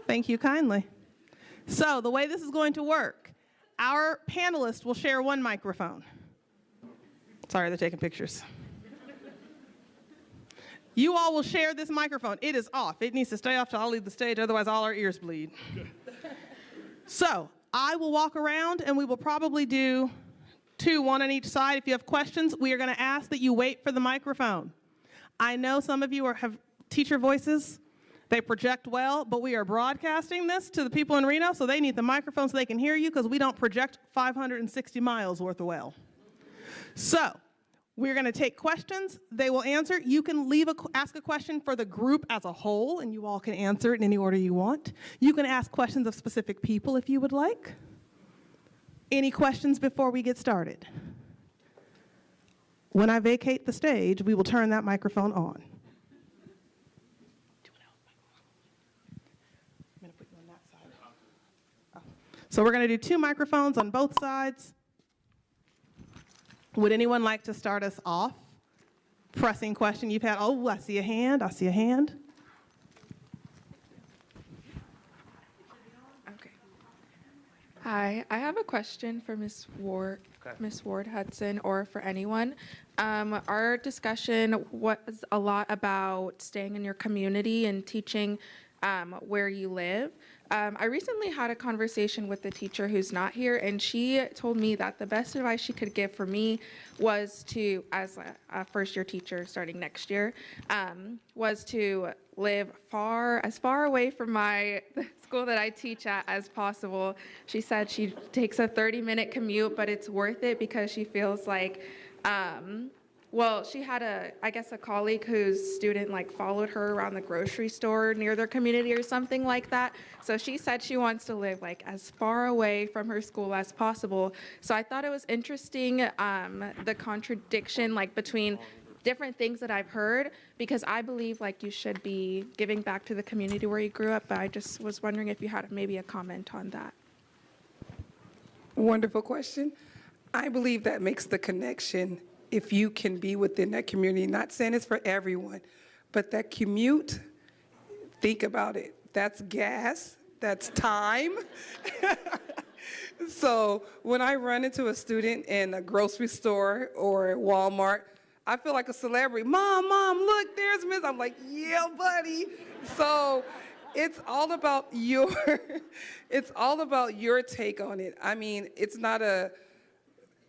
Thank you kindly. So the way this is going to work, our panelists will share one microphone. Sorry, they're taking pictures. You all will share this microphone. It is off. It needs to stay off till I leave the stage, otherwise all our ears bleed. So I will walk around and we will probably do 2, 1 on each side. If you have questions, we are going to ask that you wait for the microphone. I know some of you have teacher voices. They project well, but we are broadcasting this to the people in Reno, so they need the microphone so they can hear you, because we don't project 560 miles worth of well. So we're going to take questions. They will answer. You can ask a question for the group as a whole, and you all can answer it in any order you want. You can ask questions of specific people if you would like. Any questions before we get started? When I vacate the stage, we will turn that microphone on. I'm going to put you on that side. Oh. So we're going to do 2 microphones on both sides. Would anyone like to start us off? Pressing question you've had. Oh, I see a hand. I see a hand. Okay. Hi, I have a question for Ms. Ward, Ms. Ward Hudson, or for anyone. Our discussion was a lot about staying in your community and teaching where you live. I recently had a conversation with a teacher who's not here, and she told me that the best advice she could give for me was to, as a first-year teacher starting next year, was to live as far away from the school that I teach at as possible. She said she takes a 30-minute commute, but it's worth it because she feels like, well, she had I guess a colleague whose student followed her around the grocery store near their community or something like that. So she said she wants to live as far away from her school as possible. So I thought it was interesting, the contradiction between different things that I've heard, because I believe you should be giving back to the community where you grew up. But I just was wondering if you had maybe a comment on that. Wonderful question. I believe that makes the connection if you can be within that community. Not saying it's for everyone, but that commute, think about it. That's gas, that's time. So when I run into a student in a grocery store or Walmart, I feel like a celebrity. Mom, look, there's Miss. I'm like, yeah, buddy. So it's all about your take on it. I mean, it's not a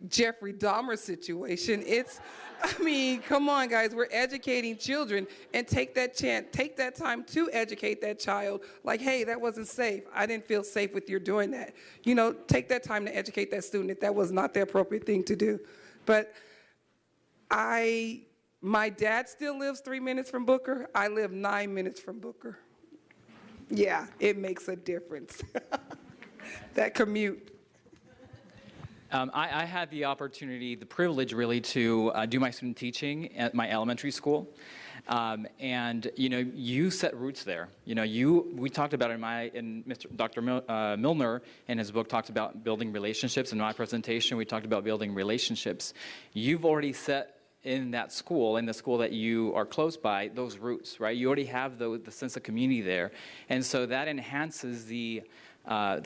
Jeffrey Dahmer situation. Come on, guys, we're educating children, and take that time to educate that child. Hey, that wasn't safe. I didn't feel safe with you doing that. Take that time to educate that student if that was not the appropriate thing to do. But my dad still lives 3 minutes from Booker. I live 9 minutes from Booker. Yeah, it makes a difference. That commute. I had the opportunity, the privilege really, to do my student teaching at my elementary school. And you set roots there. We talked about it Dr. Milner in his book talked about building relationships. In my presentation, we talked about building relationships. You've already set in that school, in the school that you are close by, those roots, right? You already have the sense of community there. And so that enhances the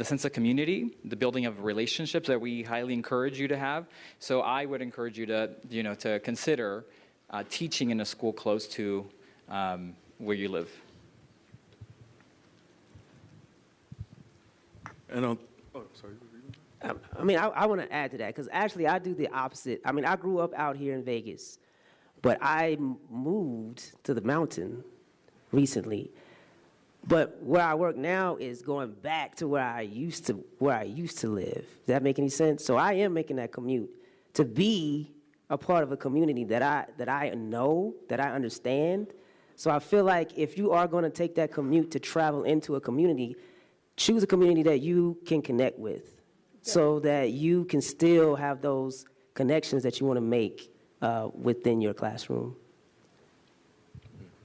sense of community, the building of relationships that we highly encourage you to have. So I would encourage you to consider teaching in a school close to where you live. And sorry. I want to add to that, because actually I do the opposite. I grew up out here in Vegas, but I moved to the mountain recently. But where I work now is going back to where I used to live. Does that make any sense? So I am making that commute to be a part of a community that I know, that I understand. So I feel like if you are going to take that commute to travel into a community, choose a community that you can connect with, so that you can still have those connections that you want to make within your classroom.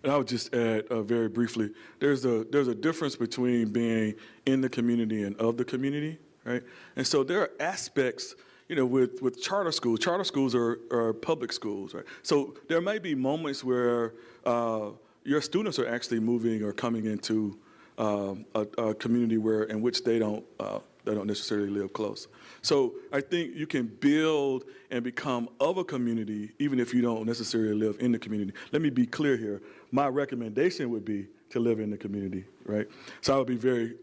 And I would just add very briefly, there's a difference between being in the community and of the community, right? And so there are aspects, with charter schools. Charter schools are public schools, right? So there may be moments where your students are actually moving or coming into a community in which they don't necessarily live close. So I think you can build and become of a community even if you don't necessarily live in the community. Let me be clear here. My recommendation would be to live in the community, right? So I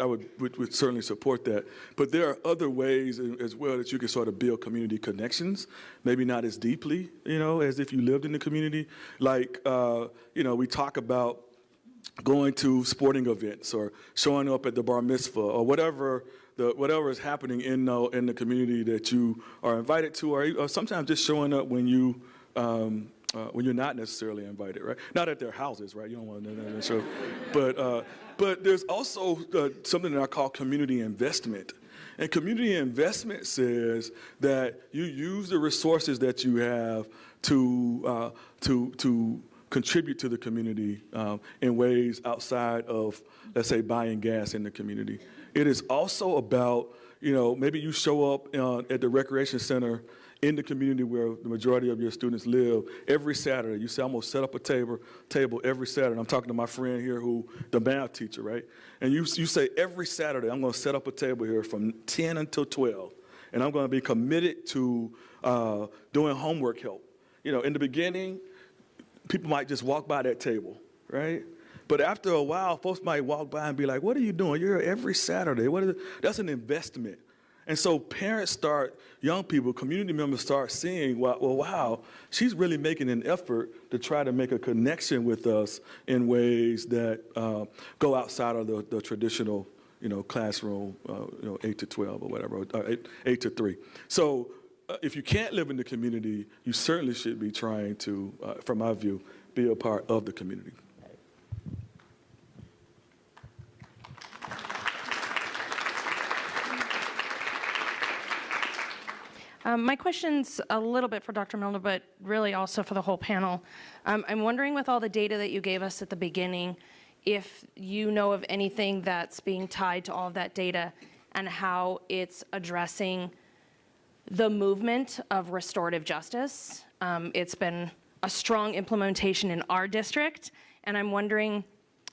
would certainly support that. But there are other ways as well that you can sort of build community connections, maybe not as deeply, as if you lived in the community. Like, we talk about going to sporting events or showing up at the bar mitzvah or whatever is happening in the community that you are invited to, or sometimes just showing up when you're not necessarily invited, right? Not at their houses, right? You don't want to show. But there's also something that I call community investment. And community investment says that you use the resources that you have to contribute to the community in ways outside of, let's say, buying gas in the community. It is also about, maybe you show up at the recreation center in the community where the majority of your students live every Saturday. You say, I'm going to set up a table every Saturday. I'm talking to my friend here the math teacher, right? And you say, every Saturday, I'm going to set up a table here from 10 until 12. And I'm going to be committed to doing homework help. In the beginning, people might just walk by that table, right? But after a while, folks might walk by and be like, what are you doing? You're here every Saturday. That's an investment. And so parents young people, community members start seeing, wow, she's really making an effort to try to make a connection with us in ways that go outside of the traditional, classroom, 8 to 12 or whatever, 8 to 3. So if you can't live in the community, you certainly should be trying to, from my view, be a part of the community. My question's a little bit for Dr. Milner, but really also for the whole panel. I'm wondering, with all the data that you gave us at the beginning, if you know of anything that's being tied to all of that data and how it's addressing the movement of restorative justice. It's been a strong implementation in our district, and I'm wondering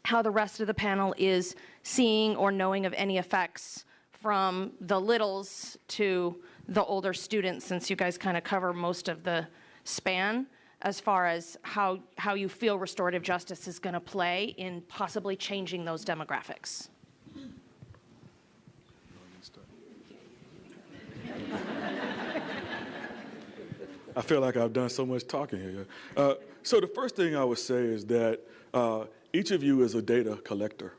how the rest of the panel is seeing or knowing of any effects from the littles to the older students, since you guys kind of cover most of the span, as far as how you feel restorative justice is going to play in possibly changing those demographics. I feel like I've done so much talking here. So the first thing I would say is that each of you is a data collector,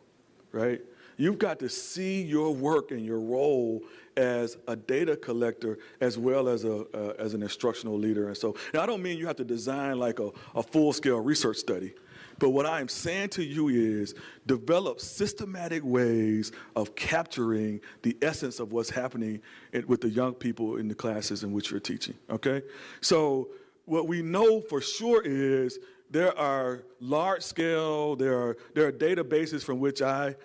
right? You've got to see your work and your role as a data collector as well as an instructional leader. And so, now I don't mean you have to design like a full-scale research study, but what I am saying to you is develop systematic ways of capturing the essence of what's happening with the young people in the classes in which you're teaching, okay? So what we know for sure is there are large-scale, there are databases from which I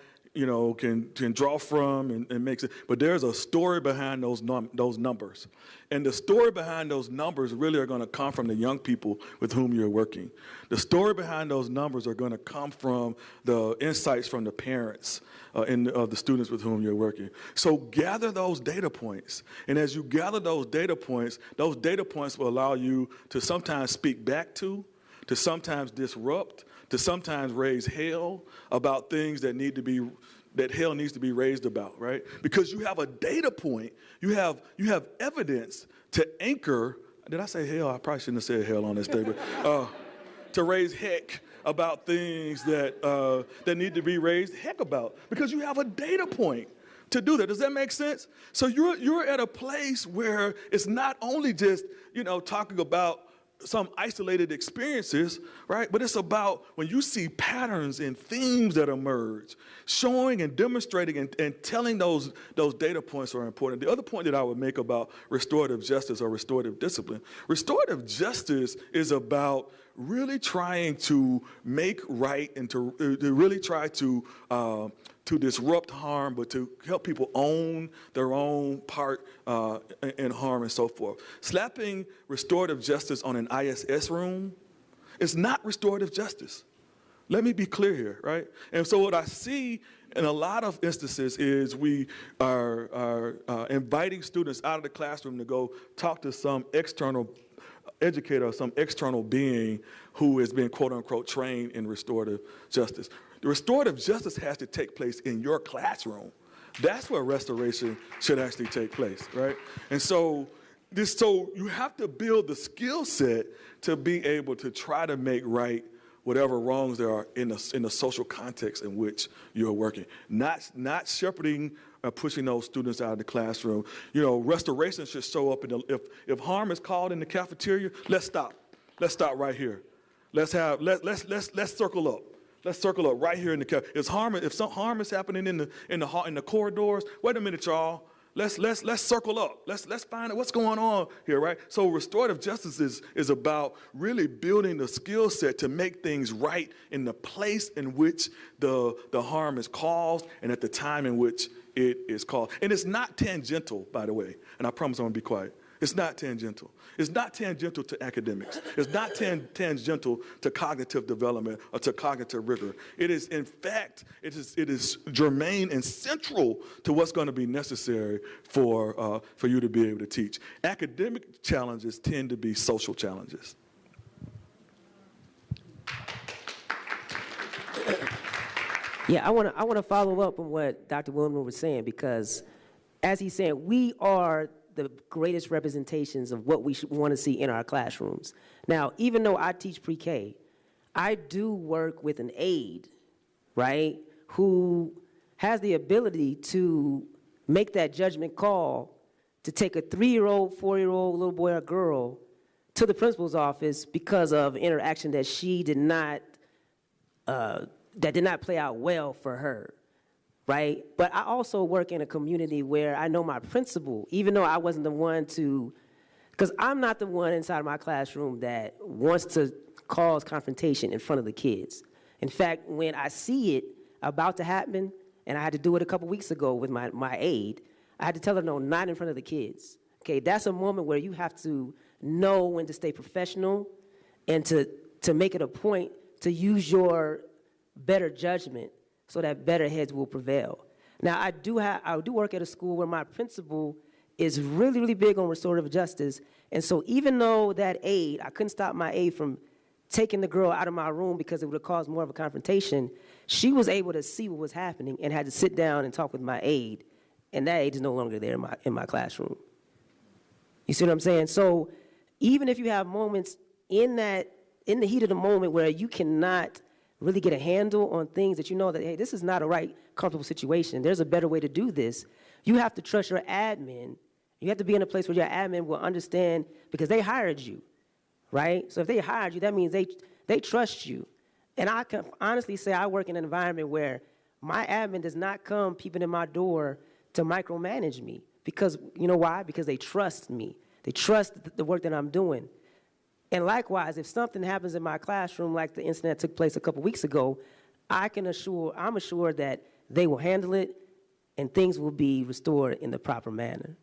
can draw from and makes it, but there's a story behind those numbers. And the story behind those numbers really are going to come from the young people with whom you're working. The story behind those numbers are going to come from the insights from the parents of the students with whom you're working. So gather those data points. And as you gather those data points will allow you to sometimes speak back to sometimes disrupt, to sometimes raise hell about things that hell needs to be raised about, right? Because you have a data point, you have evidence to anchor. Did I say hell? I probably shouldn't have said hell on this day, but to raise heck about things that need to be raised heck about, because you have a data point to do that. Does that make sense? So you're at a place where it's not only just talking about some isolated experiences, right? But it's about when you see patterns and themes that emerge, showing and demonstrating and telling those data points are important. The other point that I would make about restorative justice or restorative discipline, restorative justice is about really trying to make right and to really try to disrupt harm, but to help people own their own part in harm and so forth. Slapping restorative justice on an ISS room is not restorative justice. Let me be clear here, right? And so what I see in a lot of instances is we are inviting students out of the classroom to go talk to some external educator or some external being who has been, quote unquote, trained in restorative justice. The restorative justice has to take place in your classroom. That's where restoration should actually take place, right? And so you have to build the skill set to be able to try to make right whatever wrongs there are in the social context in which you're working. Not shepherding or pushing those students out of the classroom. You know, restoration should show up if harm is called in the cafeteria, let's stop. Let's stop right here. Let's circle up. Let's circle up right here in the cafeteria. If some harm is happening in the corridors, wait a minute, y'all. Let's circle up. Let's find out what's going on here, right? So restorative justice is about really building the skill set to make things right in the place in which the harm is caused and at the time in which it is caused. And it's not tangential, by the way. And I promise I'm gonna be quiet. It's not tangential. It's not tangential to academics. It's not tangential to cognitive development or to cognitive rigor. It is, in fact, it is germane and central to what's going to be necessary for you to be able to teach. Academic challenges tend to be social challenges. Yeah, I want to follow up on what Dr. Wilner was saying, because as he's saying, we are the greatest representations of what we want to see in our classrooms. Now, even though I teach pre-K, I do work with an aide, right, who has the ability to make that judgment call to take a 3-year-old, 4-year-old little boy or girl to the principal's office because of interaction that she did not, that did not play out well for her. Right? But I also work in a community where I know my principal, even though I wasn't the one to, because I'm not the one inside of my classroom that wants to cause confrontation in front of the kids. In fact, when I see it about to happen, and I had to do it a couple weeks ago with my aide, I had to tell her, no, not in front of the kids. Okay, that's a moment where you have to know when to stay professional and to make it a point to use your better judgment so that better heads will prevail. Now, I do work at a school where my principal is really, really big on restorative justice, and so even though that aide, I couldn't stop my aide from taking the girl out of my room because it would have caused more of a confrontation, she was able to see what was happening and had to sit down and talk with my aide, and that aide is no longer there in my classroom. You see what I'm saying? So even if you have moments in the heat of the moment where you cannot really get a handle on things that you know that, hey, this is not a right, comfortable situation. There's a better way to do this. You have to trust your admin. You have to be in a place where your admin will understand, because they hired you, right? So if they hired you, that means they trust you. And I can honestly say I work in an environment where my admin does not come peeping in my door to micromanage me. Because, you know why? Because they trust me. They trust the work that I'm doing. And likewise, if something happens in my classroom, like the incident that took place a couple weeks ago, I'm assured that they will handle it and things will be restored in the proper manner.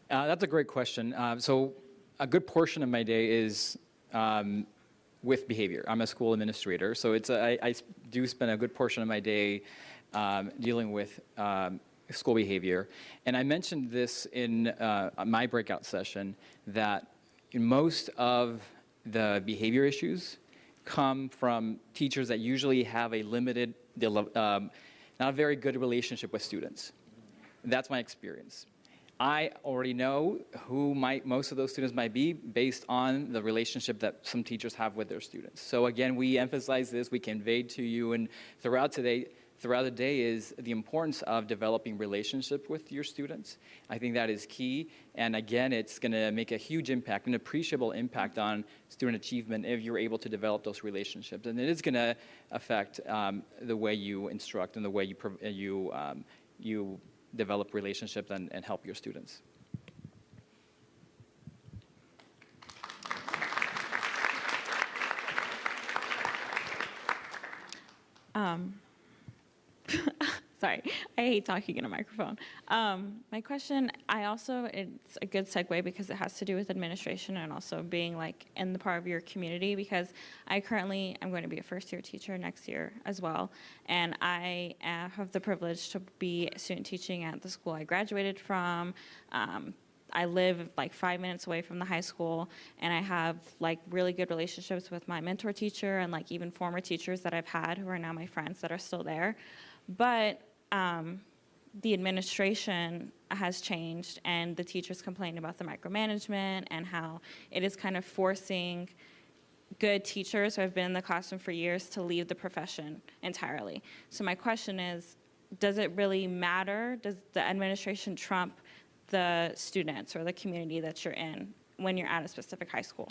That's a great question. So a good portion of my day is with behavior. I'm a school administrator, so I do spend a good portion of my day dealing with school behavior. And I mentioned this in my breakout session, that most of the behavior issues come from teachers that usually have a limited, not a very good relationship with students. That's my experience. I already know who most of those students might be based on the relationship that some teachers have with their students. So again, we emphasize this, we conveyed to you, and throughout the day is the importance of developing relationship with your students. I think that is key. And again, it's going to make a huge impact, an appreciable impact on student achievement if you're able to develop those relationships. And it is going to affect the way you instruct and the way you develop relationships and help your students. Sorry, I hate talking in a microphone. My question, it's a good segue because it has to do with administration and also being like in the part of your community, because I'm going to be a first-year teacher next year as well, and I have the privilege to be student teaching at the school I graduated from. I live like 5 minutes away from the high school, and I have like really good relationships with my mentor teacher and like even former teachers that I've had who are now my friends that are still there. But the administration has changed, and the teachers complain about the micromanagement and how it is kind of forcing good teachers who have been in the classroom for years to leave the profession entirely. So my question is, does it really matter? Does the administration trump the students or the community that you're in when you're at a specific high school?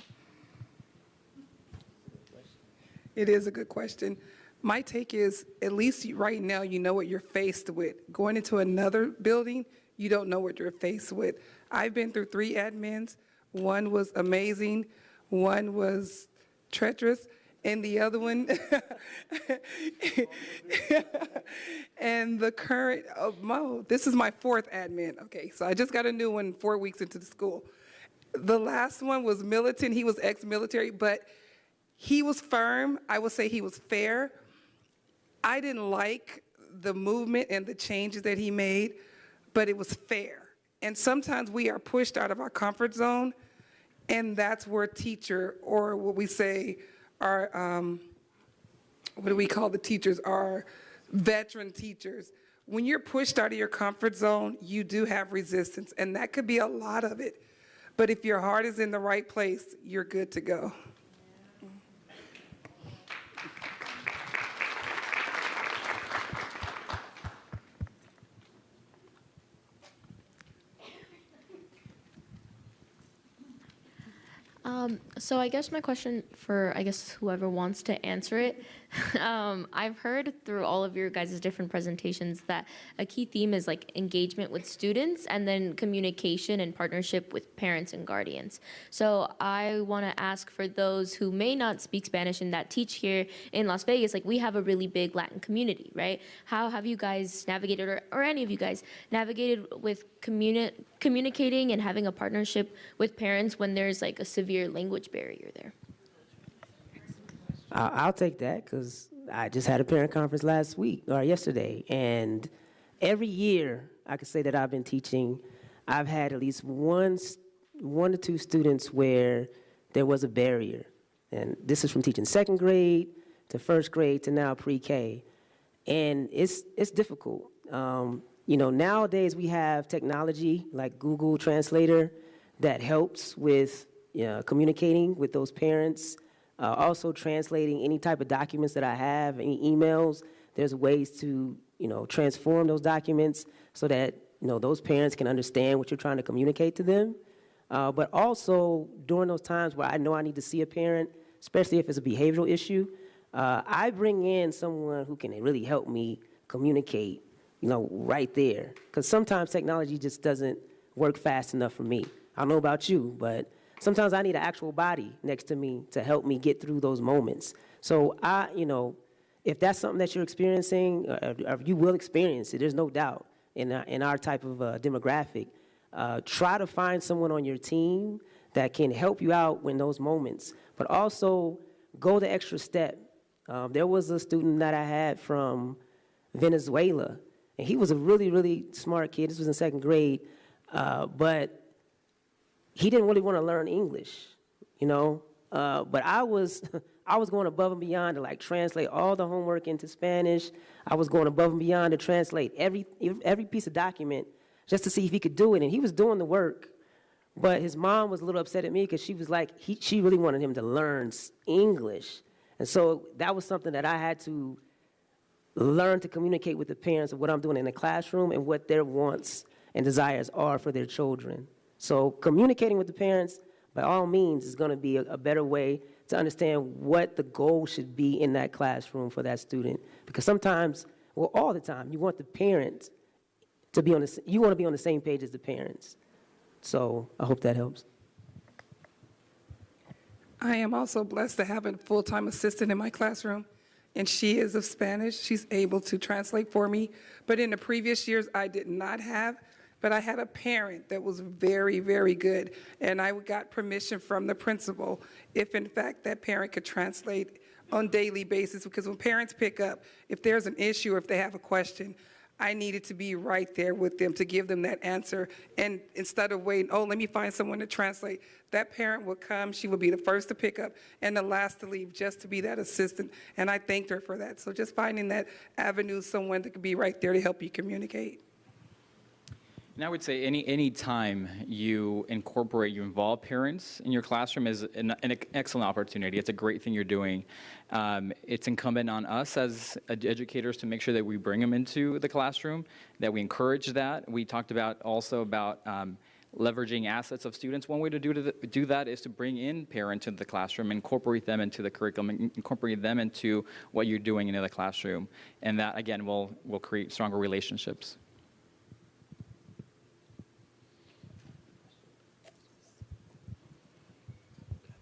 It is a good question. My take is, at least right now, you know what you're faced with. Going into another building, you don't know what you're faced with. I've been through 3 admins. One was amazing, one was treacherous, and the other one, and the current, this is my 4th admin. Okay, so I just got a new one 4 weeks into the school. The last one was militant. He was ex-military, but he was firm. I would say he was fair. I didn't like the movement and the changes that he made, but it was fair. And sometimes we are pushed out of our comfort zone, and that's where teacher, or what we say, our, what do we call the teachers, our veteran teachers. When you're pushed out of your comfort zone, you do have resistance, and that could be a lot of it. But if your heart is in the right place, you're good to go. So I guess my question for, whoever wants to answer it, I've heard through all of your guys' different presentations that a key theme is like engagement with students and then communication and partnership with parents and guardians. So I want to ask, for those who may not speak Spanish and that teach here in Las Vegas, like we have a really big Latin community, right? How have you guys navigated, or any of you guys navigated with communicating and having a partnership with parents when there's like a severe language barrier there? I'll take that, because I just had a parent conference yesterday, and every year I could say that I've been teaching, I've had at least one to 2 students where there was a barrier. And this is from teaching 2nd grade to 1st grade to now pre-K. And it's difficult. Nowadays we have technology like Google Translator that helps with communicating with those parents. Also translating any type of documents that I have, any emails. There's ways to, transform those documents so that, those parents can understand what you're trying to communicate to them. But also during those times where I know I need to see a parent, especially if it's a behavioral issue, I bring in someone who can really help me communicate, right there. Because sometimes technology just doesn't work fast enough for me. I don't know about you, but sometimes I need an actual body next to me to help me get through those moments. So if that's something that you're experiencing, or you will experience it, there's no doubt in our type of demographic, try to find someone on your team that can help you out in those moments, but also go the extra step. There was a student that I had from Venezuela, and he was a really, really smart kid. This was in 2nd grade, but he didn't really want to learn English, but I was going above and beyond to like translate all the homework into Spanish. I was going above and beyond to translate every piece of document just to see if he could do it. And he was doing the work, but his mom was a little upset at me because she was like, she really wanted him to learn English. And so that was something that I had to learn to communicate with the parents of what I'm doing in the classroom and what their wants and desires are for their children. So communicating with the parents, by all means, is going to be a better way to understand what the goal should be in that classroom for that student. Because sometimes, well, all the time, you want the parent to be on the same page as the parents. So I hope that helps. I am also blessed to have a full-time assistant in my classroom, and she is of Spanish. She's able to translate for me. But in the previous years, I did not have. But I had a parent that was very, very good, and I got permission from the principal if, in fact, that parent could translate on daily basis, because when parents pick up, if there's an issue or if they have a question, I needed to be right there with them to give them that answer. And instead of waiting, oh, let me find someone to translate, that parent would come, she would be the first to pick up and the last to leave, just to be that assistant, and I thanked her for that. So just finding that avenue, someone that could be right there to help you communicate. And I would say any time you involve parents in your classroom is an excellent opportunity. It's a great thing you're doing. It's incumbent on us as educators to make sure that we bring them into the classroom, that we encourage that. We talked about leveraging assets of students. One way to do that is to bring in parents into the classroom, incorporate them into the curriculum, incorporate them into what you're doing in the classroom. And that, again, will create stronger relationships.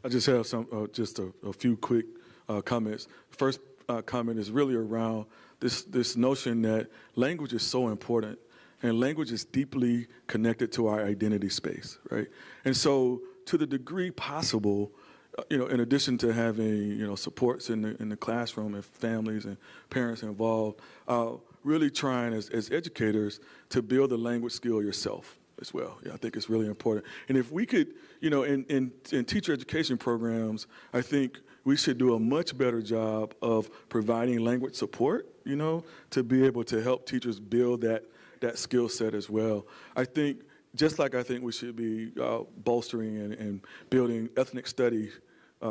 I just have just a few quick comments. First comment is really around this notion that language is so important, and language is deeply connected to our identity space, right? And so, to the degree possible, in addition to having supports in the classroom and families and parents involved, really trying as educators to build the language skill yourself as well. Yeah, I think it's really important. And if we could, in teacher education programs, I think we should do a much better job of providing language support, to be able to help teachers build that skill set as well. I think, just like I think we should be bolstering and building ethnic study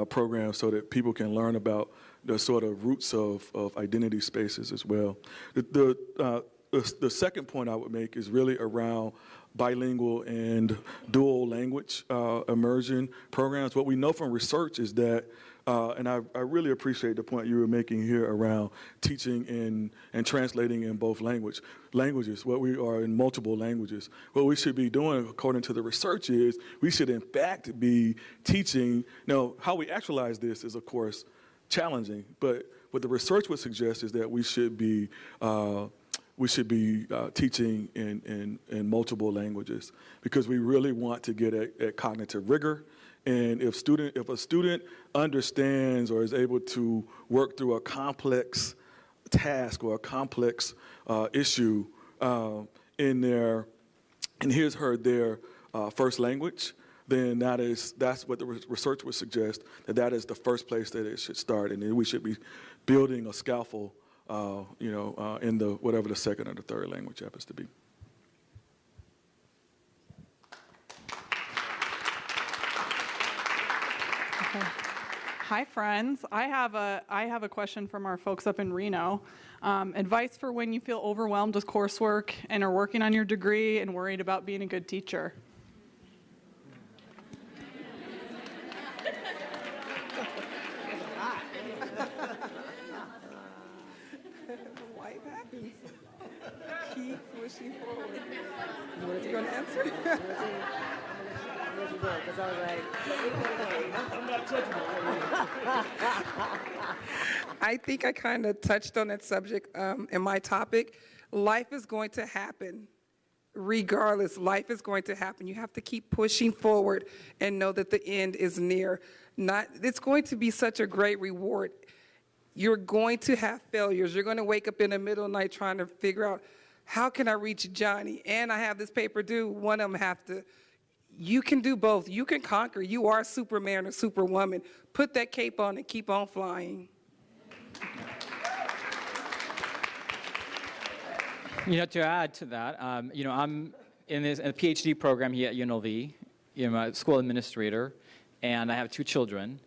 programs so that people can learn about the sort of roots of identity spaces as well. The second point I would make is really around bilingual and dual language immersion programs. What we know from research is that, and I really appreciate the point you were making here around teaching and translating in both languages, what we are in multiple languages. What we should be doing, according to the research, is we should in fact be teaching. Now, how we actualize this is, of course, challenging, but what the research would suggest is that we should be teaching in multiple languages, because we really want to get at cognitive rigor. And if a student understands or is able to work through a complex task or a complex issue in their first language, then that's what the research would suggest, that is the first place that it should start, and then we should be building a scaffold in whatever the second or the third language happens to be. Okay. Hi, friends. I have a question from our folks up in Reno. Advice for when you feel overwhelmed with coursework and are working on your degree and worried about being a good teacher. Keep pushing forward. You want to go and answer? I think I kind of touched on that subject in my topic. Life is going to happen. Regardless, life is going to happen. You have to keep pushing forward and know that the end is near. It's going to be such a great reward. You're going to have failures. You're going to wake up in the middle of the night trying to figure out, how can I reach Johnny? And I have this paper due. One of them have to. You can do both. You can conquer. You are Superman or Superwoman. Put that cape on and keep on flying. To add to that, I'm in a PhD program here at UNLV. I'm a school administrator, and I have 2 children,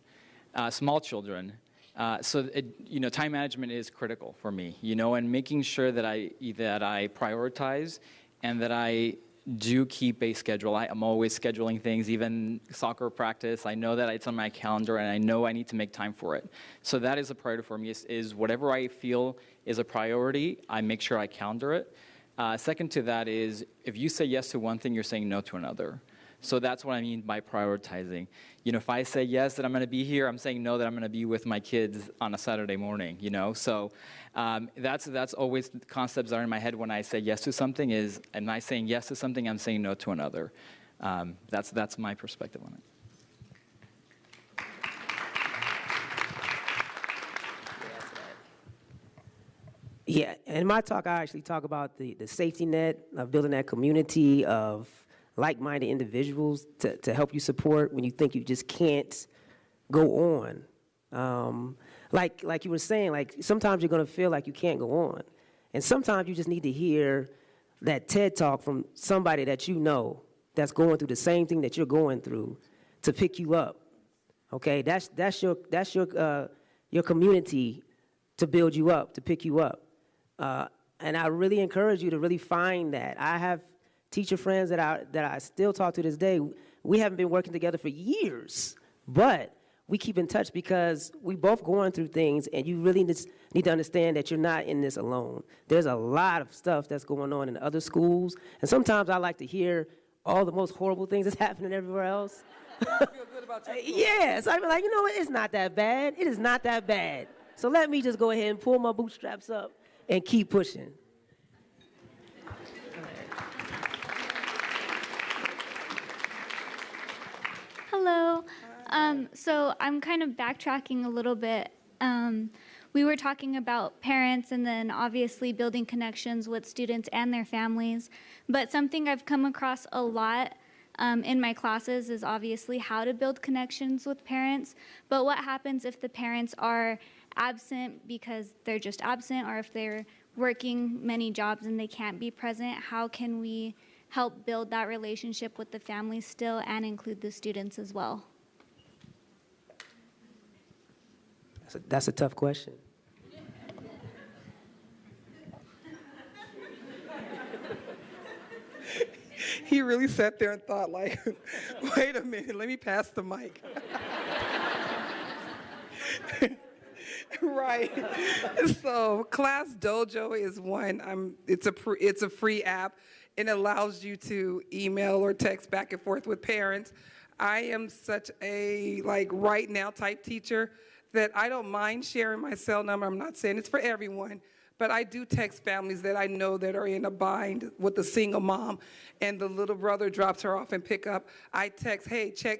small children. So time management is critical for me, and making sure that I prioritize and that I do keep a schedule. I'm always scheduling things, even soccer practice. I know that it's on my calendar, and I know I need to make time for it. So that is a priority for me, is whatever I feel is a priority, I make sure I calendar it. Second to that is, if you say yes to one thing, you're saying no to another. So that's what I mean by prioritizing. You know, if I say yes that I'm going to be here, I'm saying no that I'm going to be with my kids on a Saturday morning, you know? So that's always the concepts that are in my head when I say yes to something is, am I saying yes to something, I'm saying no to another. That's my perspective on it. Yeah, in my talk, I actually talk about the safety net of building that community of like-minded individuals to help you support when you think you just can't go on. Like you were saying, like sometimes you're going to feel like you can't go on. And sometimes you just need to hear that TED Talk from somebody that you know that's going through the same thing that you're going through to pick you up. Okay, that's your community to build you up, to pick you up. And I really encourage you to really find that. I have teacher friends that I still talk to this day. We haven't been working together for years, but we keep in touch because we both going through things, and you really need to understand that you're not in this alone. There's a lot of stuff that's going on in other schools, and sometimes I like to hear all the most horrible things that's happening everywhere else. Feel good about your school. Yes, I be like, you know what? It's not that bad. It is not that bad. So let me just go ahead and pull my bootstraps up and keep pushing. Hello. So I'm kind of backtracking a little bit. We were talking about parents and then obviously building connections with students and their families. But something I've come across a lot in my classes is obviously how to build connections with parents. But what happens if the parents are absent because they're just absent, or if they're working many jobs and they can't be present? How can we help build that relationship with the family still and include the students as well? That's a tough question. He really sat there and thought, like, wait a minute, let me pass the mic. Right. So Class Dojo is one. It's a free app. It allows you to email or text back and forth with parents. I am such a right now type teacher that I don't mind sharing my cell number. I'm not saying it's for everyone, but I do text families that I know that are in a bind with a single mom, and the little brother drops her off and pick up. I text, hey, check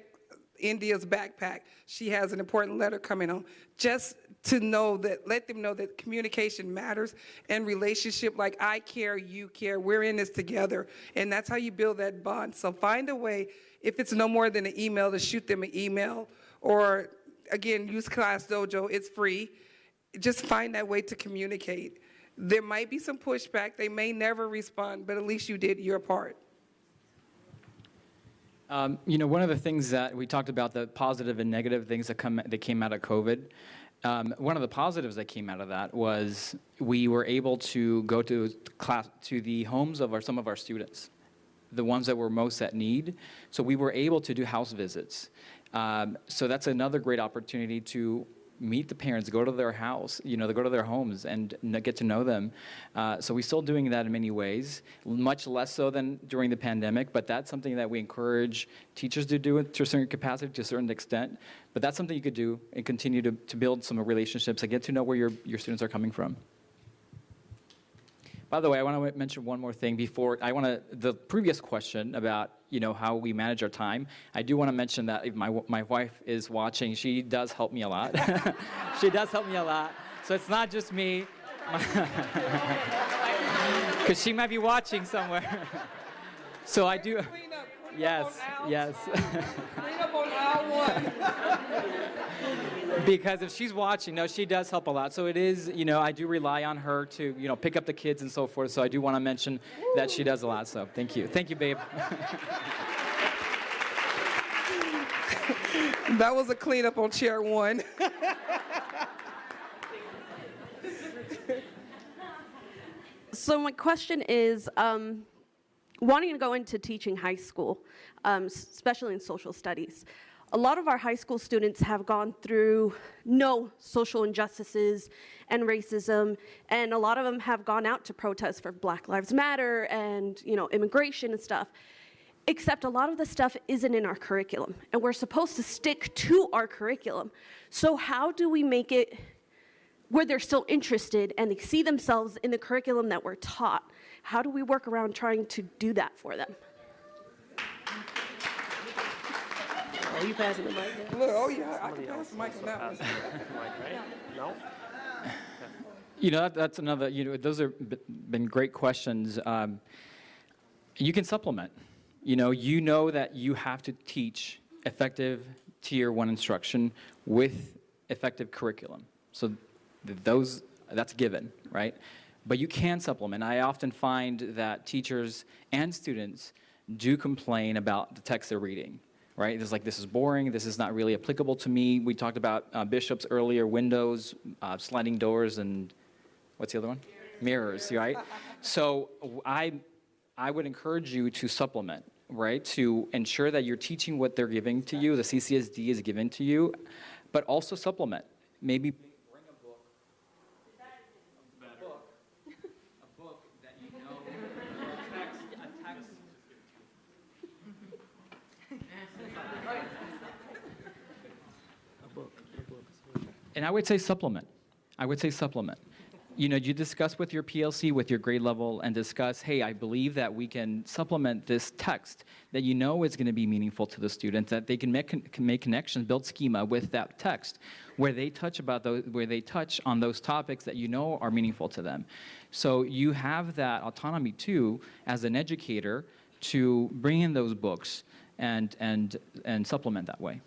India's backpack. She has an important letter coming home. Just to know that, let them know that communication matters and relationship, like I care, you care, we're in this together. And that's how you build that bond. So find a way, if it's no more than an email, to shoot them an email, or again, use Class Dojo, it's free. Just find that way to communicate. There might be some pushback, they may never respond, but at least you did your part. You know, one of the things that we talked about, the positive and negative things that came out of COVID. One of the positives that came out of that was we were able to go to the homes of some of our students, the ones that were most at need. So we were able to do house visits. So that's another great opportunity to meet the parents, go to their house, to go to their homes and get to know them. So we're still doing that in many ways, much less so than during the pandemic, but that's something that we encourage teachers to do to a certain capacity, to a certain extent. But that's something you could do and continue to build some relationships and get to know where your students are coming from. By the way, I want to mention one more thing before the previous question about how we manage our time. I do want to mention that if my wife is watching, she does help me a lot. She does help me a lot. So it's not just me, because she might be watching somewhere. So I do. Yes. Clean up on aisle one. Because if she's watching, no, she does help a lot. So it is, I do rely on her to, pick up the kids and so forth. So I do want to mention that she does a lot. So thank you. Thank you, babe. That was a cleanup on chair one. So my question is, wanting to go into teaching high school, especially in social studies. A lot of our high school students have gone through social injustices and racism, and a lot of them have gone out to protest for Black Lives Matter and, immigration and stuff. except a lot of the stuff isn't in our curriculum, and we're supposed to stick to our curriculum. So how do we make it where they're still interested and they see themselves in the curriculum that we're taught? How do we work around trying to do that for them? Are you passing the mic now? Look, oh yeah, I can pass the mic on that one. No? You know, that's another, you know, those have been great questions. You can supplement. You know that you have to teach effective Tier 1 instruction with effective curriculum. So that's given, right? But you can supplement. I often find that teachers and students do complain about the text they're reading, right? It's like, this is boring, this is not really applicable to me. We talked about bishops earlier, windows, sliding doors, and what's the other one? Mirrors, right? So I would encourage you to supplement, right? To ensure that you're teaching what they're giving to you, the CCSD is given to you, but also supplement. Maybe bring a book. A book that you know, a text. And I would say supplement. You know, you discuss with your PLC, with your grade level, and discuss, hey, I believe that we can supplement this text that you know is going to be meaningful to the students, that they can make connections, build schema with that text, where they touch on those topics that you know are meaningful to them. So you have that autonomy too, as an educator, to bring in those books and supplement that way.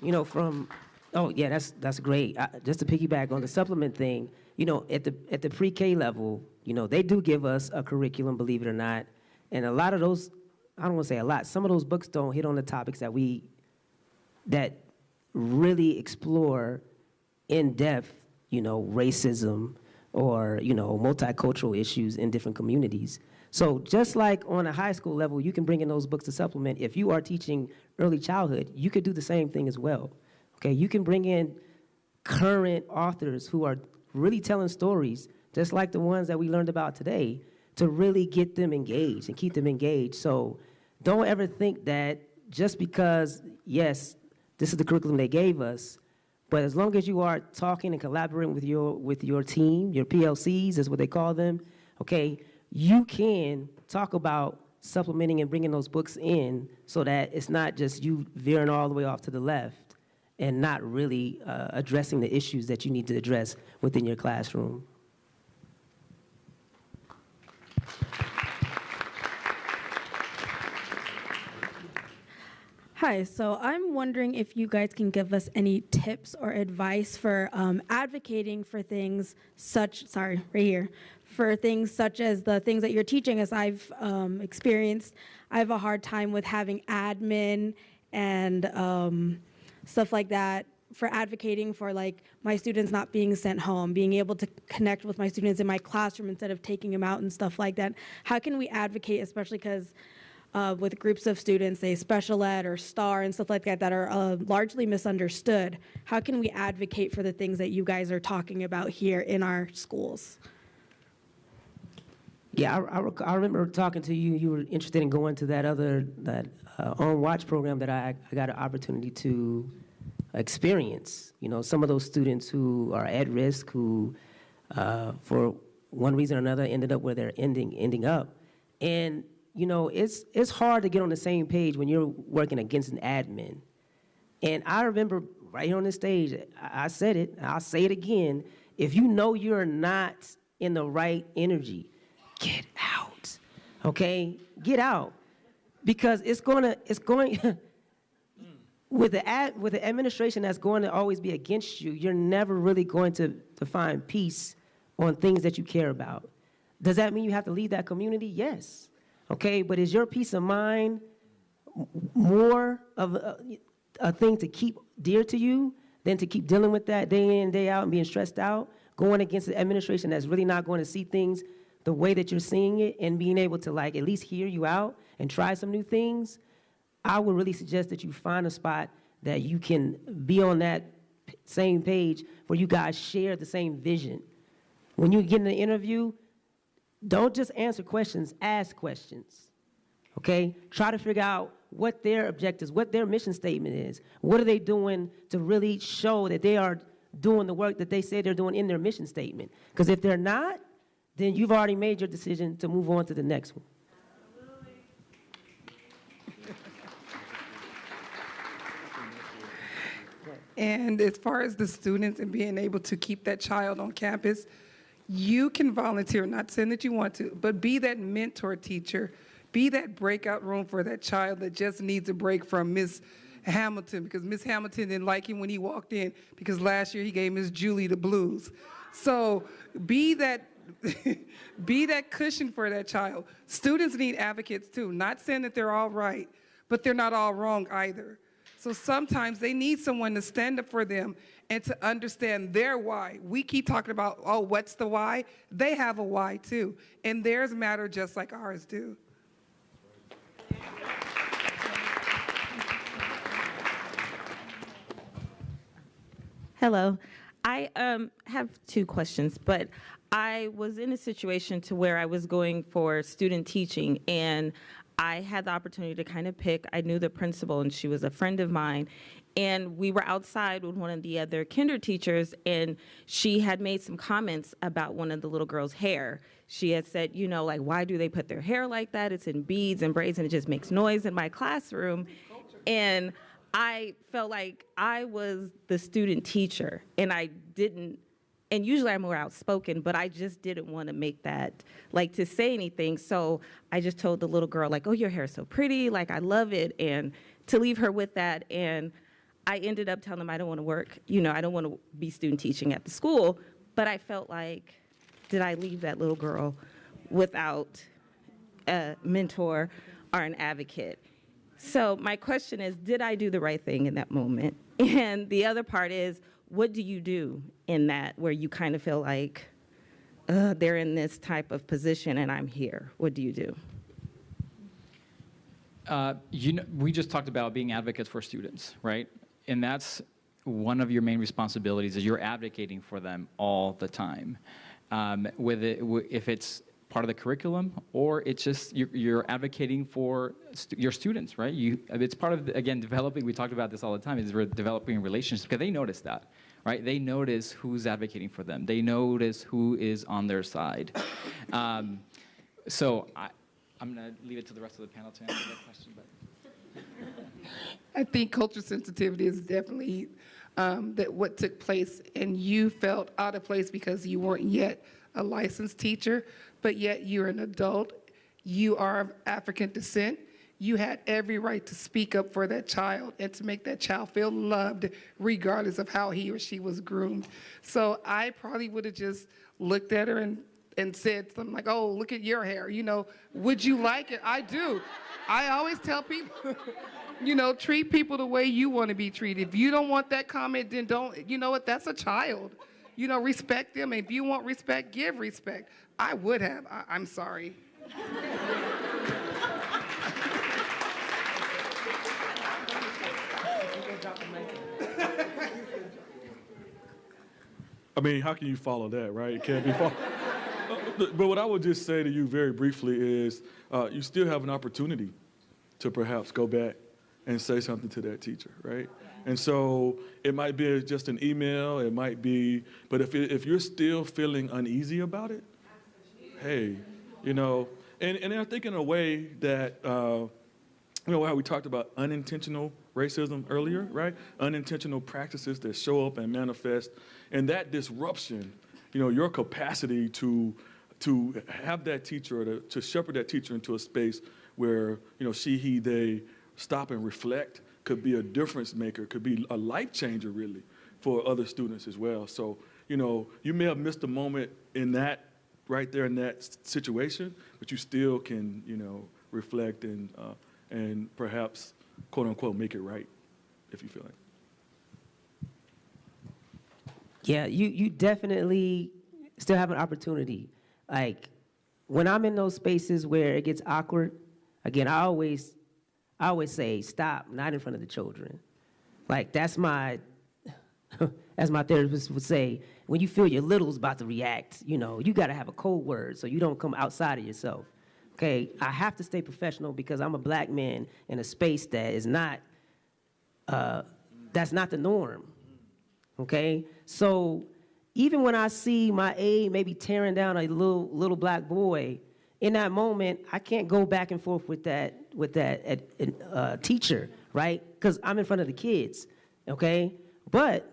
You know, oh yeah, that's great. Just to piggyback on the supplement thing, you know, at the pre-K level, you know, they do give us a curriculum, believe it or not, and a lot of those, I don't want to say a lot, some of those books don't hit on the topics that really explore in depth, you know, racism or, you know, multicultural issues in different communities. So just like on a high school level, you can bring in those books to supplement. If you are teaching early childhood, you could do the same thing as well. Okay, you can bring in current authors who are really telling stories, just like the ones that we learned about today, to really get them engaged and keep them engaged. So don't ever think that just because, yes, this is the curriculum they gave us, but as long as you are talking and collaborating with your team, your PLCs is what they call them, okay, you can talk about supplementing and bringing those books in so that it's not just you veering all the way off to the left and not really addressing the issues that you need to address within your classroom. Hi, so I'm wondering if you guys can give us any tips or advice for advocating for things for things such as the things that you're teaching. As I've experienced, I have a hard time with having admin and stuff like that, for advocating for like my students not being sent home, being able to connect with my students in my classroom instead of taking them out and stuff like that. How can we advocate, especially because with groups of students, say special ed or STAR and stuff like that, that are largely misunderstood? How can we advocate for the things that you guys are talking about here in our schools? Yeah, I remember talking to you. You were interested in going to that On Watch program that I got an opportunity to experience. You know, some of those students who are at risk, who for one reason or another ended up where they're ending up. And, you know, it's hard to get on the same page when you're working against an admin. And I remember right here on this stage, I said it, I'll say it again, if you know you're not in the right energy, get out, okay? Get out, because it's going with the administration that's going to always be against you, you're never really going to find peace on things that you care about. Does that mean you have to leave that community? Yes, okay, but is your peace of mind more of a thing to keep dear to you than to keep dealing with that day in, day out and being stressed out, going against the administration that's really not going to see things the way that you're seeing it and being able to like at least hear you out and try some new things? I would really suggest that you find a spot that you can be on that same page where you guys share the same vision. When you get in an interview, don't just answer questions, ask questions, okay? Try to figure out what their objectives, what their mission statement is. What are they doing to really show that they are doing the work that they say they're doing in their mission statement? Because if they're not, then you've already made your decision to move on to the next one. And as far as the students and being able to keep that child on campus, you can volunteer, not saying that you want to, but be that mentor teacher, be that breakout room for that child that just needs a break from Miss Hamilton, because Miss Hamilton didn't like him when he walked in because last year he gave Miss Julie the blues. So be that be that cushion for that child. Students need advocates too, not saying that they're all right, but they're not all wrong either. So sometimes they need someone to stand up for them and to understand their why. We keep talking about, oh, what's the why? They have a why too, and theirs matter just like ours do. Hello. I have two questions, but I was in a situation to where I was going for student teaching, and I had the opportunity to kind of pick. I knew the principal, and she was a friend of mine, and we were outside with one of the other kinder teachers, and she had made some comments about one of the little girls' hair. She had said, you know, like, why do they put their hair like that? It's in beads and braids, and it just makes noise in my classroom. And I felt like I was the student teacher, and I didn't, and usually I'm more outspoken, but I just didn't want to make that, like, to say anything. So I just told the little girl, like, oh, your hair's so pretty, like, I love it, and to leave her with that. And I ended up telling them I don't want to work, you know, I don't want to be student teaching at the school, but I felt like, did I leave that little girl without a mentor or an advocate? So my question is, did I do the right thing in that moment? And the other part is, what do you do in that where you kind of feel like they're in this type of position and I'm here? What do you do? You know, we just talked about being advocates for students, right? And that's one of your main responsibilities, is you're advocating for them all the time. If it's part of the curriculum, or it's just you're advocating for your students, right? It's part of, again, developing, we talked about this all the time, is developing relationships, because they notice that, right? They notice who's advocating for them. They notice who is on their side. So I'm gonna leave it to the rest of the panel to answer that question. But I think cultural sensitivity is definitely that what took place, and you felt out of place because you weren't yet a licensed teacher, but yet you're an adult, you are of African descent, you had every right to speak up for that child and to make that child feel loved regardless of how he or she was groomed. So I probably would have just looked at her and said something like, oh, look at your hair, you know, would you like it? I do. I always tell people, you know, treat people the way you want to be treated. If you don't want that comment, then don't, you know what, that's a child. You know, respect them. If you want respect, give respect. I would have. I'm sorry. I mean, how can you follow that, right? It can't be followed. But what I would just say to you very briefly is you still have an opportunity to perhaps go back and say something to that teacher, right? And so it might be just an email, it might be, but if you're still feeling uneasy about it, hey, you know, and I think in a way that, you know, how we talked about unintentional racism earlier, right? Unintentional practices that show up and manifest, and that disruption, you know, your capacity to have that teacher, or to shepherd that teacher into a space where, you know, she, he, they stop and reflect, could be a difference maker, could be a life changer really for other students as well. So, you know, you may have missed a moment in that, right there in that situation, but you still can, you know, reflect and perhaps, quote unquote, make it right, if you feel like. Yeah, you definitely still have an opportunity. Like, when I'm in those spaces where it gets awkward, again, I always say, stop, not in front of the children. Like, that's my as my therapist would say, when you feel your little's about to react, you know, you got to have a code word so you don't come outside of yourself. Okay, I have to stay professional because I'm a black man in a space that is not, that's not the norm. Okay, so even when I see my aide maybe tearing down a little black boy, in that moment, I can't go back and forth with that teacher, right? Because I'm in front of the kids, okay? But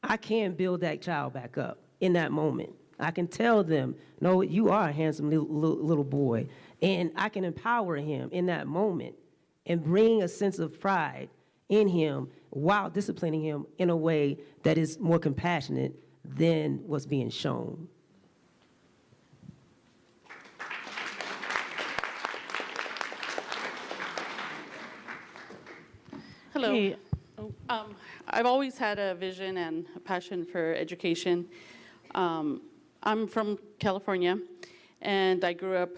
I can build that child back up in that moment. I can tell them, no, you are a handsome little boy. And I can empower him in that moment and bring a sense of pride in him while disciplining him in a way that is more compassionate than what's being shown. Hello. Hey. I've always had a vision and a passion for education. I'm from California, and I grew up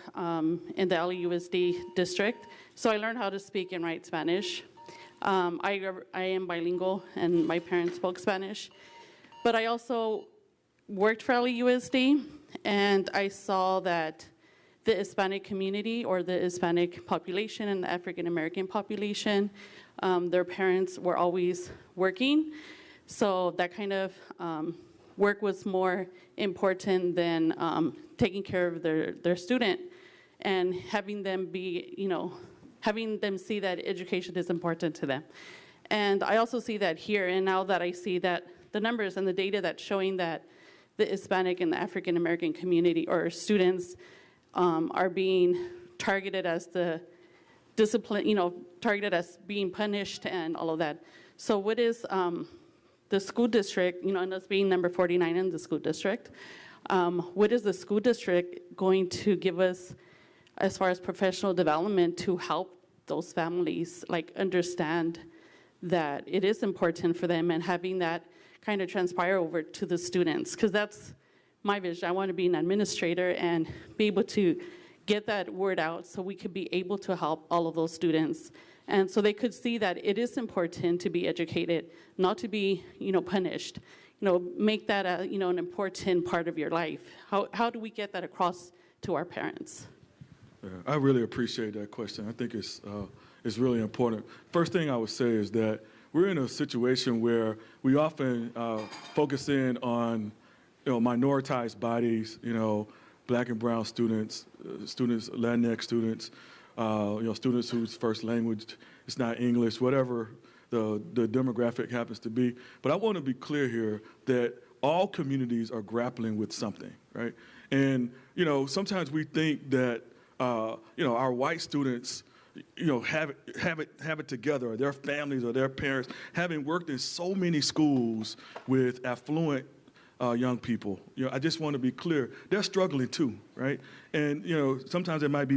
in the LUSD district, so I learned how to speak and write Spanish. I am bilingual, and my parents spoke Spanish, but I also worked for LUSD, and I saw that the Hispanic community, or the Hispanic population and the African American population, their parents were always working, so that kind of work was more important than taking care of their student and having them be, you know, having them see that education is important to them. And I also see that here, and now that I see that the numbers and the data that's showing that the Hispanic and the African American community or students are being targeted as the discipline, you know, targeted as being punished and all of that. So what is the school district, you know, and us being number 49 in the school district, what is the school district going to give us as far as professional development to help those families like understand that it is important for them and having that kind of transpire over to the students? Because that's my vision. I want to be an administrator and be able to get that word out so we could be able to help all of those students. And so they could see that it is important to be educated, not to be, you know, punished. You know, make that a, you know, an important part of your life. How do we get that across to our parents? Yeah, I really appreciate that question. I think it's really important. First thing I would say is that we're in a situation where we often focus in on, you know, minoritized bodies, you know, black and brown students, Latinx students, you know, students whose first language is not English, whatever the demographic happens to be. But I want to be clear here that all communities are grappling with something, right? And, you know, sometimes we think that, you know, our white students, you know, have it together, or their families or their parents, having worked in so many schools with affluent young people. You know, I just want to be clear, they're struggling too, right? And, you know, sometimes they might be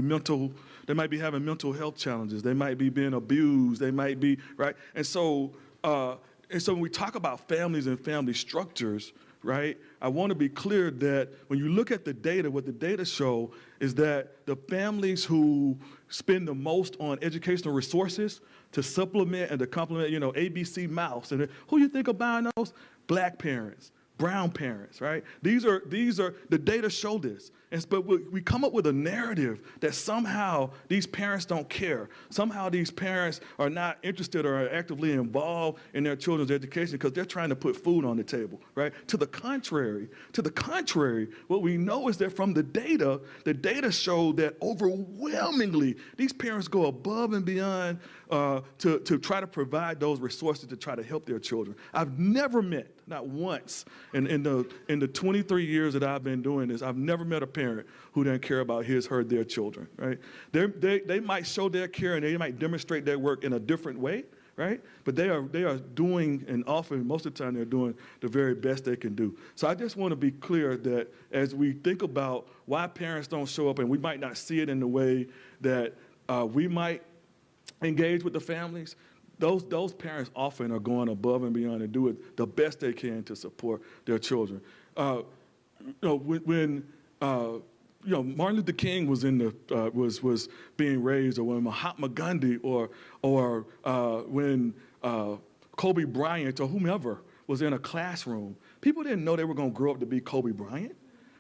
having mental health challenges. They might be being abused. They might be, right? And so when we talk about families and family structures, right, I want to be clear that when you look at the data, what the data show is that the families who spend the most on educational resources to supplement and to complement, you know, ABC Mouse, and who you think are buying those? Black parents, brown parents, right? These are the data show this. But we come up with a narrative that somehow these parents don't care. Somehow these parents are not interested or are actively involved in their children's education because they're trying to put food on the table, right? To the contrary, what we know is that from the data show that overwhelmingly these parents go above and beyond to try to provide those resources to try to help their children. I've never met, not once, in the 23 years that I've been doing this, I've never met a parent who doesn't care about their children, right? They might show their care and they might demonstrate their work in a different way, right? But they are doing, and often, most of the time, they're doing the very best they can do. So I just want to be clear that as we think about why parents don't show up, and we might not see it in the way that we might engage with the families, those parents often are going above and beyond and do it the best they can to support their children. You know, when you know, Martin Luther King was was being raised, or when Mahatma Gandhi, or when Kobe Bryant or whomever was in a classroom, people didn't know they were going to grow up to be Kobe Bryant.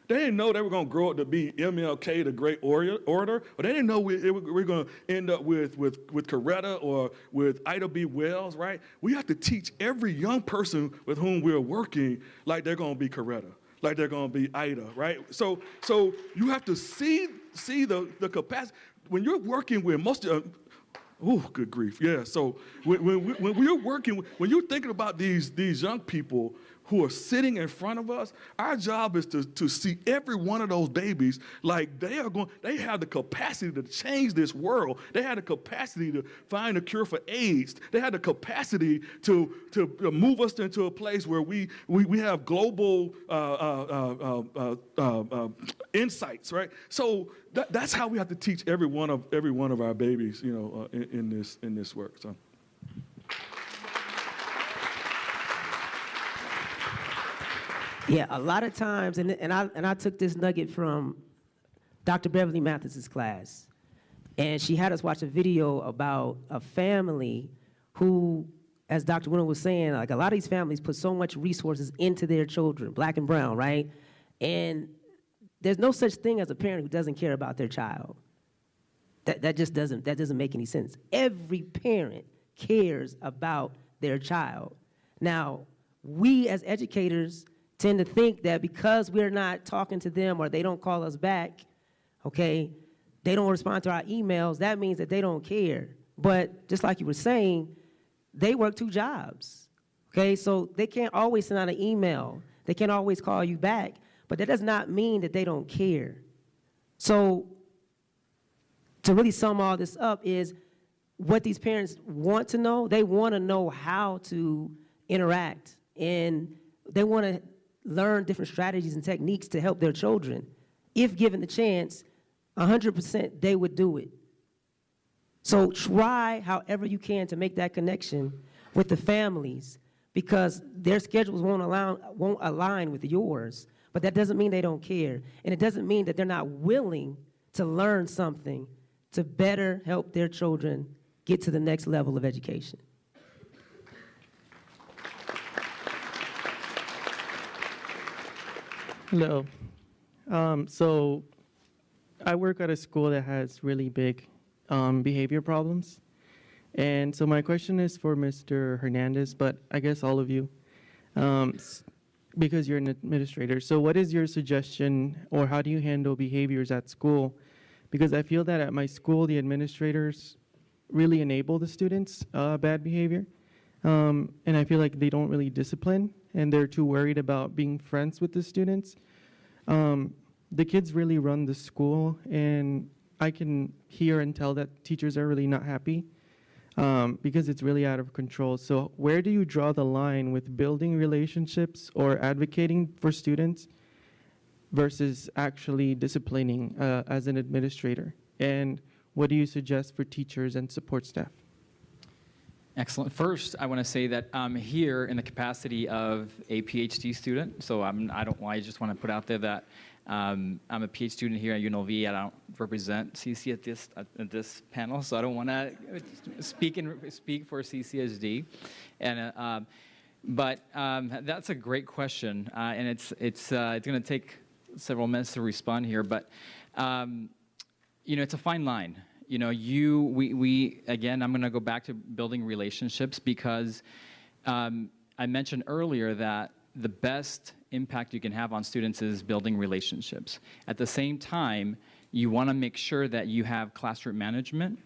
They didn't know they were going to grow up to be MLK, the great orator, or they didn't know we're going to end up with Coretta or with Ida B. Wells, right? We have to teach every young person with whom we're working like they're going to be Coretta, like they're going to be Ida, right? So you have to see the capacity. When you're working with most of good grief, yeah. So when we're working, when you're thinking about these young people who are sitting in front of us, our job is to see every one of those babies like they have the capacity to change this world. They have the capacity to find a cure for AIDS. They have the capacity to move us into a place where we have global insights, right? So that's how we have to teach every one of our babies, in this work. So. Yeah, a lot of times, and I took this nugget from Dr. Beverly Mathis's class, and she had us watch a video about a family who, as Dr. Wilner was saying, like a lot of these families put so much resources into their children, black and brown, right? And there's no such thing as a parent who doesn't care about their child. That just doesn't make any sense. Every parent cares about their child. Now, we as educators tend to think that because we're not talking to them or they don't call us back, okay, they don't respond to our emails, that means that they don't care. But just like you were saying, they work 2 jobs, okay? So they can't always send out an email. They can't always call you back, but that does not mean that they don't care. So to really sum all this up is what these parents want to know. They want to know how to interact, and they want to learn different strategies and techniques to help their children. If given the chance, 100% they would do it. So try however you can to make that connection with the families, because their schedules won't align with yours, but that doesn't mean they don't care, and it doesn't mean that they're not willing to learn something to better help their children get to the next level of education. Hello. So I work at a school that has really big behavior problems. And so my question is for Mr. Hernandez, but I guess all of you, because you're an administrator. So what is your suggestion, or how do you handle behaviors at school? Because I feel that at my school, the administrators really enable the students' bad behavior. And I feel like they don't really discipline, and they're too worried about being friends with the students. The kids really run the school, and I can hear and tell that teachers are really not happy because it's really out of control. So where do you draw the line with building relationships or advocating for students versus actually disciplining as an administrator? And what do you suggest for teachers and support staff? Excellent. First, I want to say that I'm here in the capacity of a PhD student. So I just want to put out there that I'm a PhD student here at UNLV. I don't represent CC at this panel, so I don't want to speak for CCSD. And but that's a great question, and it's going to take several minutes to respond here. But it's a fine line. We again, I'm going to go back to building relationships, because I mentioned earlier that the best impact you can have on students is building relationships. At the same time, you want to make sure that you have classroom management,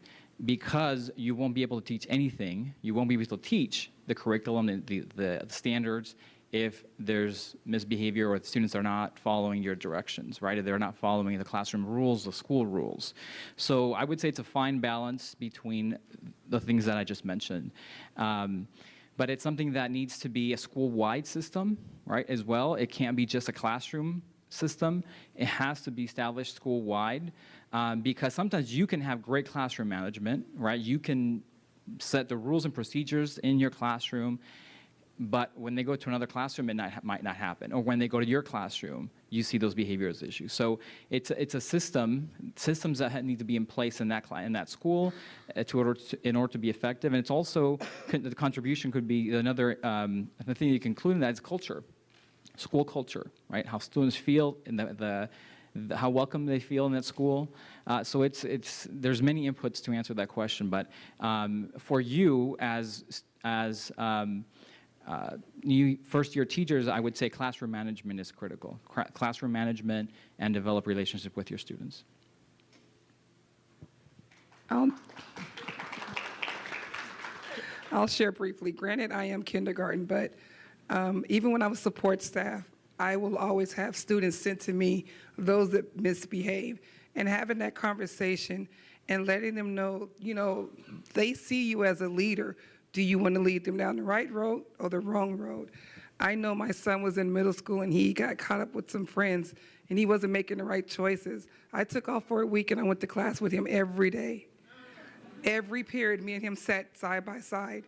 because you won't be able to teach anything. You won't be able to teach the curriculum, the standards, if there's misbehavior or the students are not following your directions, right? If they're not following the classroom rules, the school rules. So I would say it's a fine balance between the things that I just mentioned. But it's something that needs to be a school-wide system, right, as well. It can't be just a classroom system. It has to be established school-wide, because sometimes you can have great classroom management, right? You can set the rules and procedures in your classroom, but when they go to another classroom, it might not happen. Or when they go to your classroom, you see those behaviors issues. So it's a systems that need to be in place in that school in order to be effective. And it's also, the contribution could be another thing you can include in that is culture, school culture, right? How students feel in how welcome they feel in that school. So there's many inputs to answer that question. But for you as new first-year teachers, I would say classroom management is critical. Classroom management and develop relationship with your students. I'll share briefly. Granted, I am kindergarten, but even when I was support staff, I will always have students sent to me, those that misbehave, and having that conversation and letting them know, they see you as a leader. Do you want to lead them down the right road or the wrong road? I know my son was in middle school and he got caught up with some friends and he wasn't making the right choices. I took off for a week and I went to class with him every day. Every period, me and him sat side by side.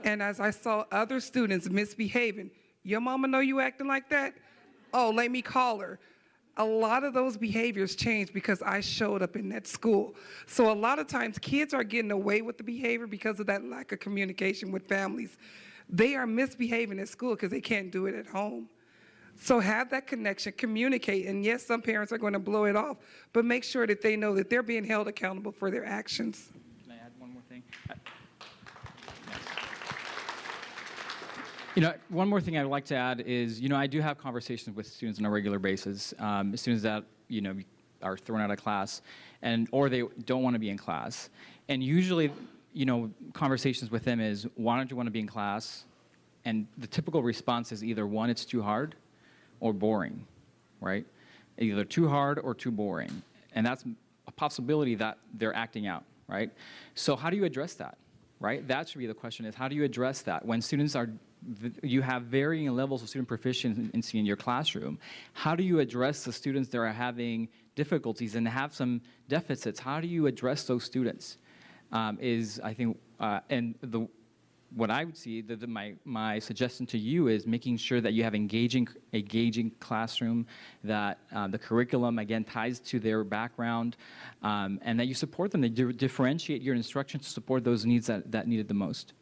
And as I saw other students misbehaving, your mama know you acting like that? Oh, let me call her. A lot of those behaviors changed because I showed up in that school. So a lot of times kids are getting away with the behavior because of that lack of communication with families. They are misbehaving at school because they can't do it at home. So have that connection, communicate, and yes, some parents are going to blow it off, but make sure that they know that they're being held accountable for their actions. Can I add one more thing? One more thing I'd like to add is, I do have conversations with students on a regular basis, students that, are thrown out of class or they don't want to be in class. And usually, conversations with them is, why don't you want to be in class? And the typical response is either one, it's too hard or boring, right? Either too hard or too boring. And that's a possibility that they're acting out, right? So how do you address that, right? That should be the question is, how do you address that? When students you have varying levels of student proficiency in your classroom. How do you address the students that are having difficulties and have some deficits? How do you address those students? What I would see, my suggestion to you is making sure that you have engaging classroom, that the curriculum, again, ties to their background, and that you support them, that you differentiate your instruction to support those needs that need it the most.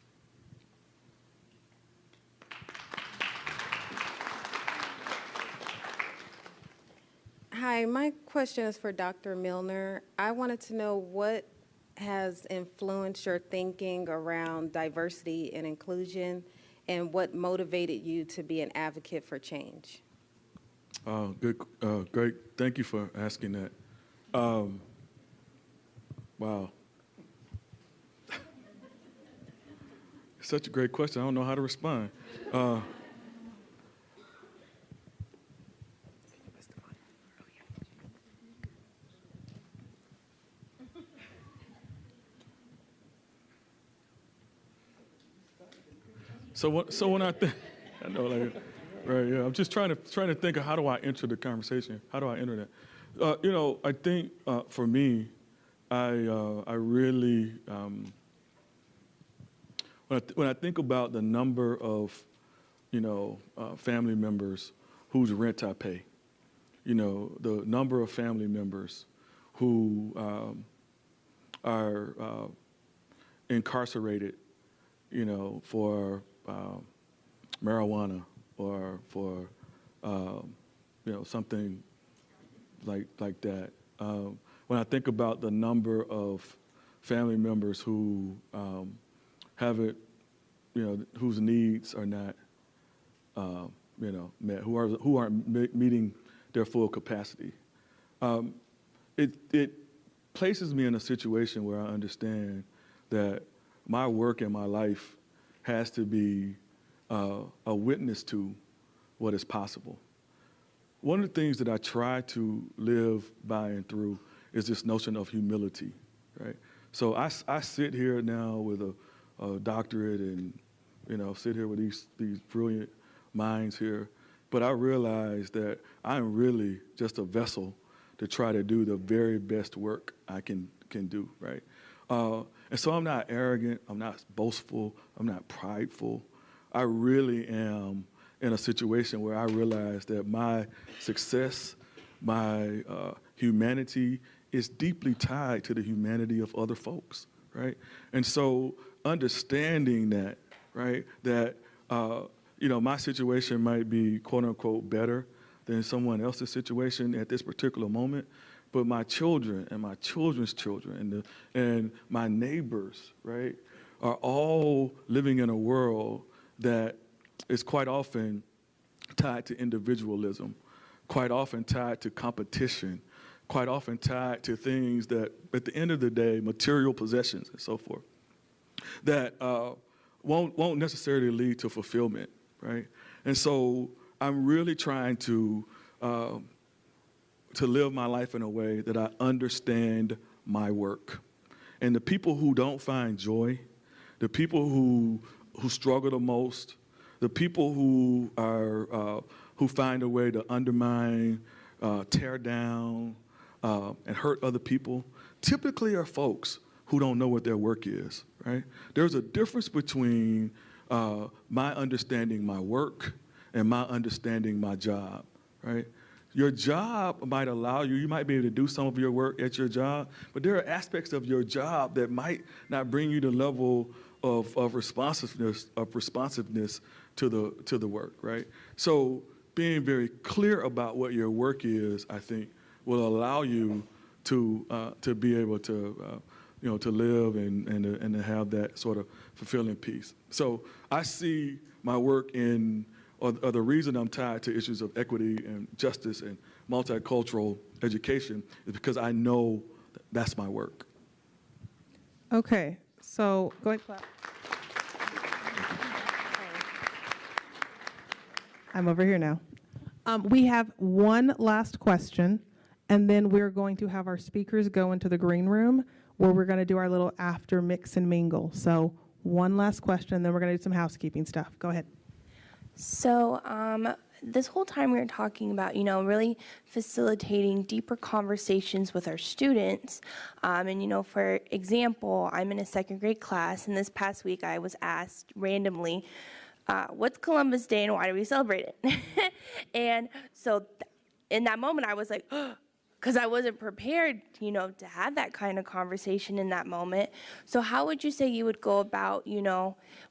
Hi, my question is for Dr. Milner. I wanted to know what has influenced your thinking around diversity and inclusion and what motivated you to be an advocate for change? Great. Thank you for asking that. Wow. Such a great question. I don't know how to respond. So when I think, I know, right? Yeah, I'm just trying to think of how do I enter the conversation? How do I enter that? I think for me, I really when I think about the number of family members whose rent I pay, the number of family members who are incarcerated, for marijuana or for something like that. When I think about the number of family members who haven't, whose needs are not, met, who aren't meeting their full capacity, it places me in a situation where I understand that my work and my life has to be a witness to what is possible. One of the things that I try to live by and through is this notion of humility, right? So I sit here now with a doctorate and, sit here with these brilliant minds here, but I realize that I'm really just a vessel to try to do the very best work I can do, right? And so I'm not arrogant, I'm not boastful, I'm not prideful. I really am in a situation where I realize that my success, my humanity is deeply tied to the humanity of other folks, right? And so understanding that, right, that, my situation might be quote unquote better than someone else's situation at this particular moment, but my children and my children's children and my neighbors, right, are all living in a world that is quite often tied to individualism, quite often tied to competition, quite often tied to things that, at the end of the day, material possessions and so forth, that won't necessarily lead to fulfillment, right? And so I'm really trying to live my life in a way that I understand my work. And the people who don't find joy, the people who struggle the most, the people who are who find a way to undermine, tear down, and hurt other people, typically are folks who don't know what their work is, right? There's a difference between my understanding my work and my understanding my job, right? Your job might allow you might be able to do some of your work at your job, but there are aspects of your job that might not bring you the level of responsiveness to the work, right? So being very clear about what your work is, I think, will allow you to be able to to live and to have that sort of fulfilling peace. So I see my work or the reason I'm tied to issues of equity and justice and multicultural education is because I know that's my work. Okay, so go ahead, clap. I'm over here now. We have one last question, and then we're going to have our speakers go into the green room where we're going to do our little after mix and mingle. So one last question, then we're going to do some housekeeping stuff. Go ahead. So this whole time we were talking about, really facilitating deeper conversations with our students. And, for example, I'm in a second grade class, and this past week I was asked randomly, what's Columbus Day and why do we celebrate it? And so in that moment I was like, because I wasn't prepared, to have that kind of conversation in that moment. So how would you say you would go about,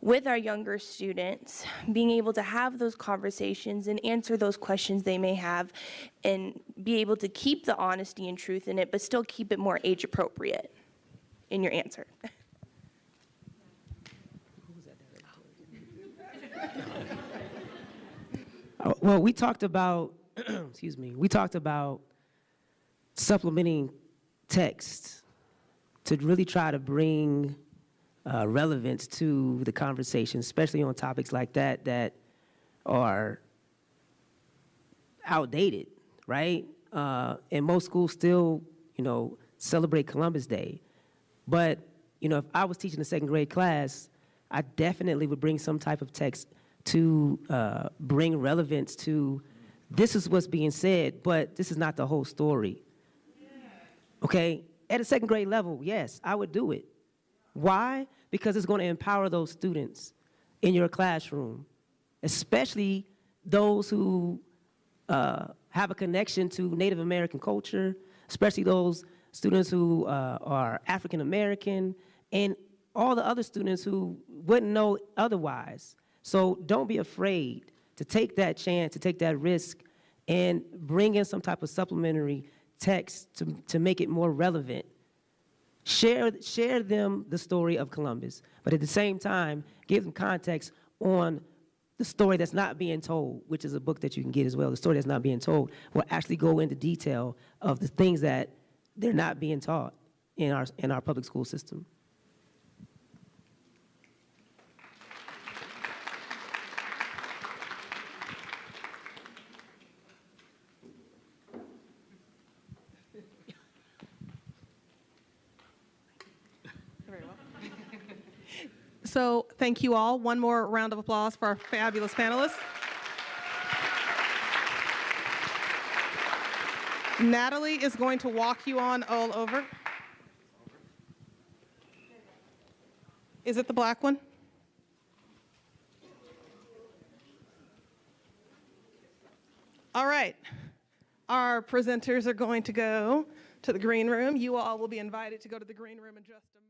with our younger students, being able to have those conversations and answer those questions they may have and be able to keep the honesty and truth in it, but still keep it more age appropriate in your answer? Well, we talked about, we talked about supplementing text to really try to bring relevance to the conversation, especially on topics like that are outdated, right? And most schools still, celebrate Columbus Day. But, if I was teaching a second grade class, I definitely would bring some type of text to bring relevance to this is what's being said, but this is not the whole story. Okay, at a second grade level, yes, I would do it. Why? Because it's going to empower those students in your classroom, especially those who have a connection to Native American culture, especially those students who are African American, and all the other students who wouldn't know otherwise. So don't be afraid to take that chance, to take that risk, and bring in some type of supplementary text to make it more relevant. Share them the story of Columbus, but at the same time, give them context on the story that's not being told, which is a book that you can get as well. The story that's not being told will actually go into detail of the things that they're not being taught in our public school system. So thank you all. One more round of applause for our fabulous panelists. Natalie is going to walk you on all over. Is it the black one? All right. Our presenters are going to go to the green room. You all will be invited to go to the green room in just a moment.